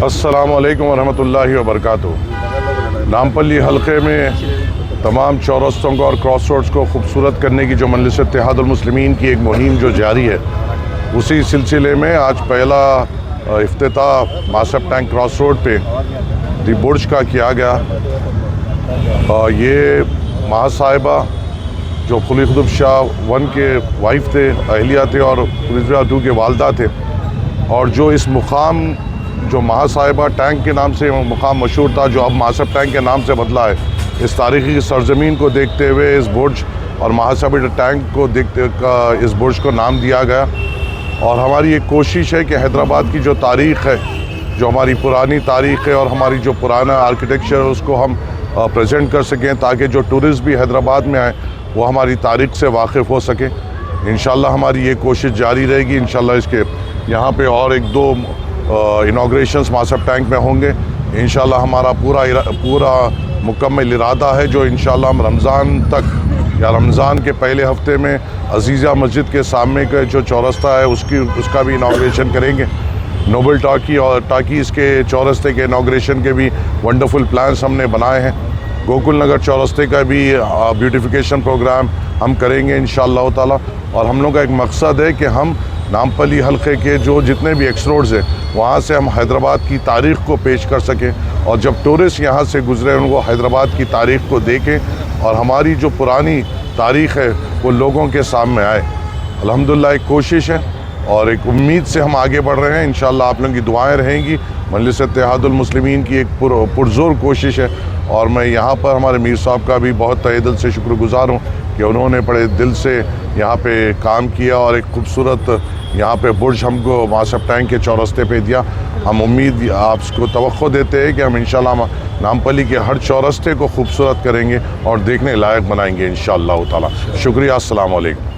अस्सलामुअलैकुम वरहमतुल्लाहि वबरकातुहू। नामपल्ली हलक़े में तमाम चौरस्तों को और क्रॉस रोड्स को खूबसूरत करने की जो मजलिस इत्तेहादुल मुस्लिमीन की एक मुहिम जो जारी है, उसी सिलसिले में आज पहला इफ्तिताह मासब टैंक क्रॉस रोड पे दी बुर्ज का किया गया। ये महासाहिबा जो कुली कुतुब शाह 1 के वाइफ थे, अहलिया थे और कुली 2 के वालदा थे, और जो इस मुकाम जो महासाहिबा टैंक के नाम से मुकाम मशहूर था, जो अब मासब टैंक के नाम से बदला है, इस तारीख़ी सरज़मीन को देखते हुए इस बुर्ज और महासाहिबा टैंक को देखते इस बुर्ज को नाम दिया गया। और हमारी एक कोशिश है कि हैदराबाद की जो तारीख़ है, जो हमारी पुरानी तारीख़ है और हमारी जो पुराना आर्किटेक्चर है, उसको हम प्रेजेंट कर सकें, ताकि जो टूरिस्ट भी हैदराबाद में आए वो हमारी तारीख़ से वाकिफ़ हो सकें। इंशाल्लाह हमारी ये कोशिश जारी रहेगी। इंशाल्लाह इसके यहाँ पे और 1-2 इनाग्रेशंस मासब टैंक में होंगे। इंशाल्लाह हमारा पूरा मुकम्मल इरादा है, जो इंशाल्लाह हम रमज़ान तक या रमज़ान के पहले हफ्ते में अजीज़ा मस्जिद के सामने का जो चौरस्ता है उसका भी इनाग्रेशन करेंगे। नोबल टाकीज़ के चौरस्ते के इनाग्रेशन के भी वंडरफुल प्लान्स हमने बनाए हैं। गोकुल नगर चौरस्ते का भी ब्यूटिफिकेशन प्रोग्राम हम करेंगे इंशाअल्लाह ताला। और हम लोग का एक मकसद है कि हम नामपल्ली हलक़े के जो जितने भी एक्स रोड्स हैं, वहाँ से हम हैदराबाद की तारीख़ को पेश कर सकें, और जब टूरिस्ट यहाँ से गुज़रे उनको हैदराबाद की तारीख़ को देखें और हमारी जो पुरानी तारीख़ है वो लोगों के सामने आए। अल्हम्दुलिल्लाह एक कोशिश है और एक उम्मीद से हम आगे बढ़ रहे हैं। इंशाअल्लाह आप लोगों की दुआएं रहेंगी। मजलिस इत्तेहादुल मुस्लिमीन की एक पुरज़ोर कोशिश है, और मैं यहाँ पर हमारे मीर साहब का भी बहुत तहे दिल से शुक्रगुज़ार हूँ कि उन्होंने बड़े दिल से यहाँ पे काम किया और एक खूबसूरत यहाँ पे बुर्ज हमको मासब टैंक के चौरस्ते पे दिया। हम उम्मीद आपको तवक्को देते हैं कि हम इंशाअल्लाह नामपल्ली के हर चौरस्ते को खूबसूरत करेंगे और देखने लायक बनाएंगे इंशाअल्लाह ताला। शुक्रिया। अस्सलाम वालेकुम।